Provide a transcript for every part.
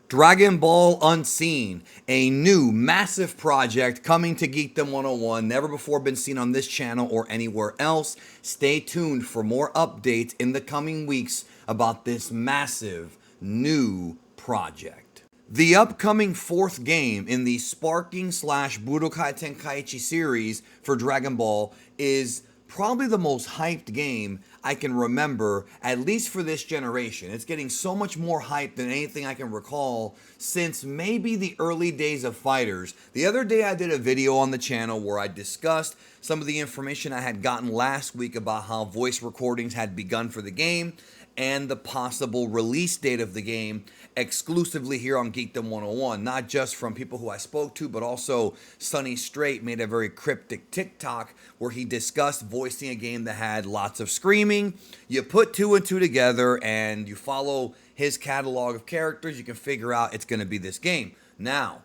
Dragon Ball Unseen, a new massive project coming to Geekdom 101, never before been seen on this channel or anywhere else. Stay tuned for more updates in the coming weeks about this massive new project. The upcoming fourth game in the Sparking slash Budokai Tenkaichi series for Dragon Ball is probably the most hyped game I can remember, at least for this generation. It's getting so much more hype than anything I can recall since maybe the early days of Fighters. The other day I did a video on the channel where I discussed some of the information I had gotten last week about how voice recordings had begun for the game and the possible release date of the game exclusively here on Geekdom 101. Not just from people who I spoke to, but also Sonny Strait made a very cryptic TikTok where he discussed voicing a game that had lots of screaming. You put two and two together and you follow his catalog of characters, you can figure out it's going to be this game. Now,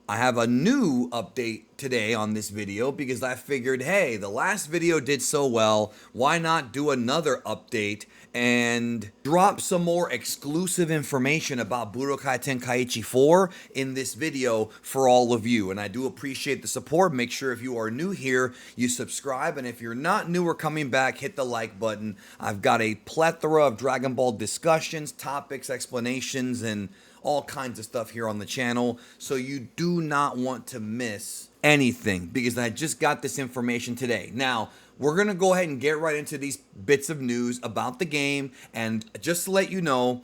I have a new update today on this video because I figured, hey, the last video did so well, why not do another update and drop some more exclusive information about Budokai Tenkaichi 4 in this video for all of you. And I do appreciate the support. Make sure if you are new here, you subscribe. And if you're not new or coming back, hit the like button. I've got a plethora of Dragon Ball discussions, topics, explanations, and all kinds of stuff here on the channel, so you do not want to miss anything because I just got this information today. Now, we're going to go ahead and get right into these bits of news about the game, and just to let you know,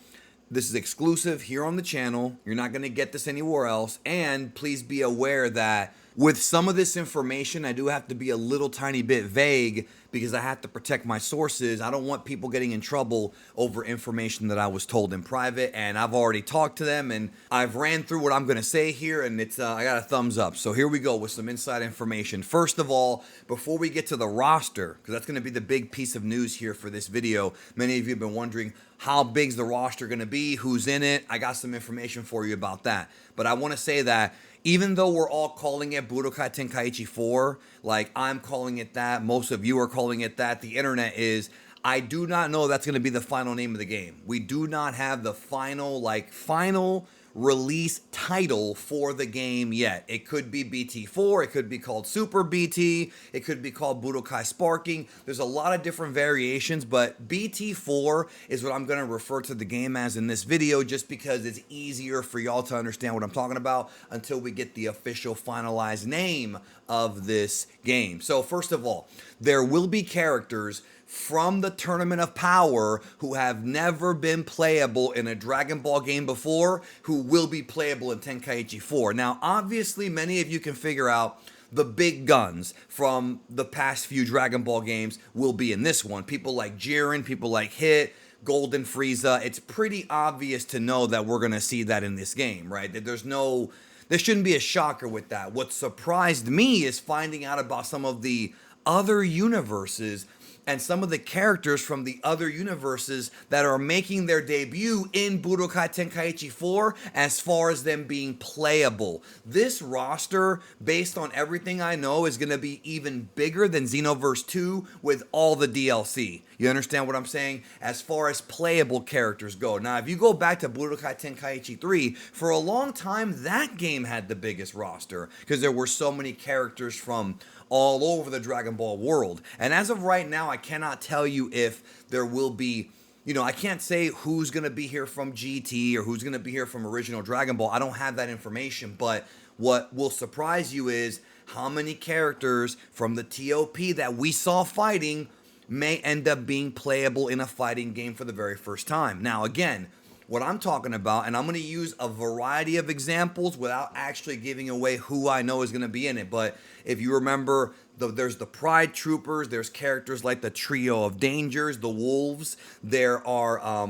this is exclusive here on the channel. You're not going to get this anywhere else, and please be aware that with some of this information, I do have to be a little tiny bit vague because I have to protect my sources. I don't want people getting in trouble over information that I was told in private, and I've already talked to them, and I've ran through what I'm going to say here, and it's I got a thumbs up. So here we go with some inside information. First of all, before we get to the roster, because that's going to be the big piece of news here for this video, many of you have been wondering how big's the roster going to be, who's in it. I got some information for you about that. But I want to say that even though we're all calling it Budokai Tenkaichi 4, like I'm calling it that, most of you are calling it that, the internet is, I do not know that's going to be the final name of the game. We do not have the final release title for the game yet. It could be BT4, it could be called Super BT, it could be called Budokai Sparking. There's a lot of different variations, but BT4 is what I'm going to refer to the game as in this video just because it's easier for y'all to understand what I'm talking about until we get the official finalized name of this game. So first of all, there will be characters from the Tournament of Power who have never been playable in a Dragon Ball game before, who will be playable in Tenkaichi 4. Now, obviously, many of you can figure out the big guns from the past few Dragon Ball games will be in this one. People like Jiren, people like Hit, Golden Frieza. It's pretty obvious to know that we're going to see that in this game, right? That there shouldn't be a shocker with that. What surprised me is finding out about some of the other universes and some of the characters from the other universes that are making their debut in Budokai Tenkaichi 4 as far as them being playable. This roster, based on everything I know, is going to be even bigger than Xenoverse 2 with all the DLC. You understand what I'm saying? As far as playable characters go. Now, if you go back to Budokai Tenkaichi 3, for a long time, that game had the biggest roster because there were so many characters from all over the Dragon Ball world. And as of right now, I cannot tell you if there will be, I can't say who's going to be here from GT or who's going to be here from original Dragon Ball. I don't have that information, but what will surprise you is how many characters from the TOP that we saw fighting may end up being playable in a fighting game for the very first time. Now, again, what I'm talking about, and I'm going to use a variety of examples without actually giving away who I know is going to be in it, but if you remember, there's the Pride Troopers, there's characters like the Trio of Dangers, the Wolves, there are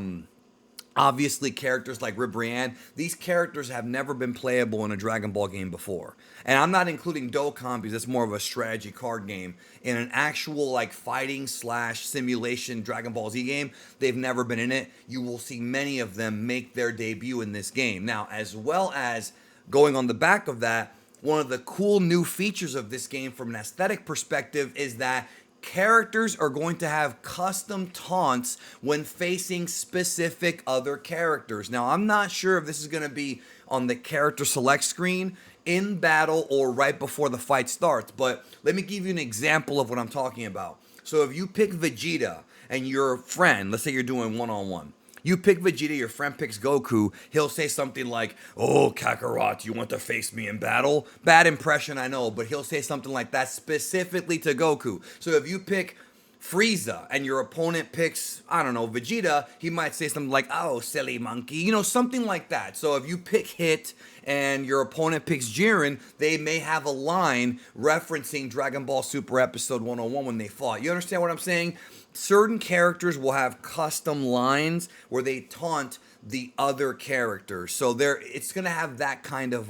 obviously characters like Ribrianne. These characters have never been playable in a Dragon Ball game before. And I'm not including Dokkan because it's more of a strategy card game. In an actual fighting slash simulation Dragon Ball Z game, they've never been in it. You will see many of them make their debut in this game. Now, as well as going on the back of that, one of the cool new features of this game from an aesthetic perspective is that characters are going to have custom taunts when facing specific other characters. Now, I'm not sure if this is going to be on the character select screen, in battle, or right before the fight starts, but let me give you an example of what I'm talking about. So if you pick Vegeta and your friend, let's say you're doing one-on-one, you pick Vegeta, your friend picks Goku, he'll say something like, "Oh, Kakarot, you want to face me in battle?" Bad impression, I know, but he'll say something like that specifically to Goku. So if you pick Frieza and your opponent picks, I don't know, Vegeta, he might say something like, "Oh, silly monkey," something like that. So if you pick Hit and your opponent picks Jiren, they may have a line referencing Dragon Ball Super Episode 101 when they fought. You understand what I'm saying? Certain characters will have custom lines where they taunt the other characters. So it's going to have that kind of,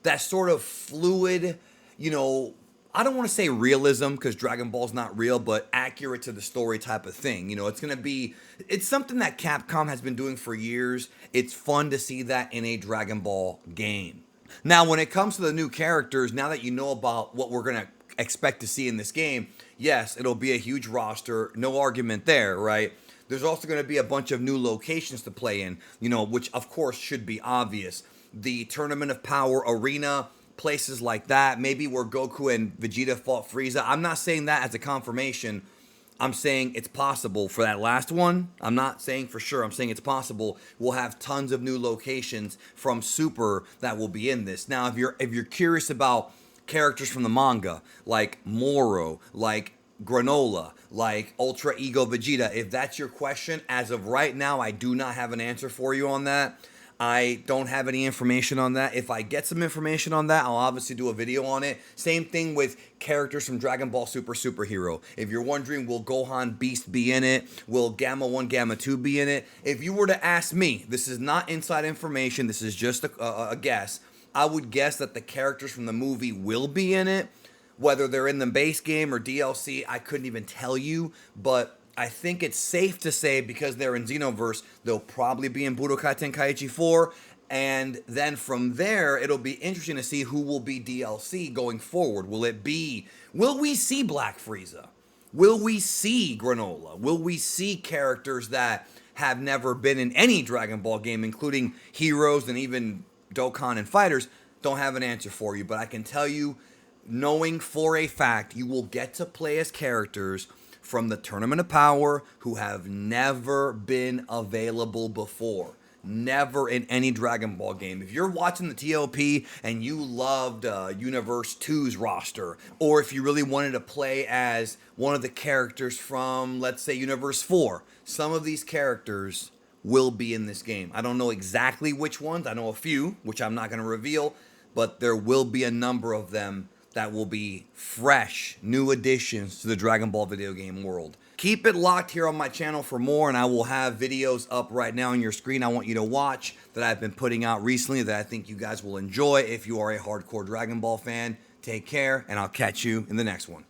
that sort of fluid, I don't want to say realism because Dragon Ball's not real, but accurate to the story type of thing. It's something that Capcom has been doing for years. It's fun to see that in a Dragon Ball game. Now, when it comes to the new characters, now that you know about what we're going to expect to see in this game, yes, it'll be a huge roster. No argument there, right? There's also going to be a bunch of new locations to play in, which of course should be obvious. The Tournament of Power arena, places like that, maybe where Goku and Vegeta fought Frieza. I'm not saying that as a confirmation. I'm saying it's possible for that last one. I'm not saying for sure. I'm saying it's possible. We'll have tons of new locations from Super that will be in this. Now, if you're curious about characters from the manga, like Moro, like Granola, like Ultra Ego Vegeta, if that's your question, as of right now, I do not have an answer for you on that. I don't have any information on that. If I get some information on that, I'll obviously do a video on it. Same thing with characters from Dragon Ball Super Superhero. If you're wondering, will Gohan Beast be in it? Will Gamma 1, Gamma 2 be in it? If you were to ask me, this is not inside information, this is just a guess, I would guess that the characters from the movie will be in it. Whether they're in the base game or DLC, I couldn't even tell you, but I think it's safe to say, because they're in Xenoverse, they'll probably be in Budokai Tenkaichi 4, and then from there, it'll be interesting to see who will be DLC going forward. Will we see Black Frieza? Will we see Granola? Will we see characters that have never been in any Dragon Ball game, including heroes and even Dokkan and fighters? Don't have an answer for you, but I can tell you, knowing for a fact, you will get to play as characters from the Tournament of Power who have never been available before. Never in any Dragon Ball game. If you're watching the TOP and you loved Universe 2's roster, or if you really wanted to play as one of the characters from, let's say, Universe 4, some of these characters will be in this game. I don't know exactly which ones. I know a few, which I'm not going to reveal, but there will be a number of them that will be fresh, new additions to the Dragon Ball video game world. Keep it locked here on my channel for more, and I will have videos up right now on your screen I want you to watch that I've been putting out recently that I think you guys will enjoy if you are a hardcore Dragon Ball fan. Take care, and I'll catch you in the next one.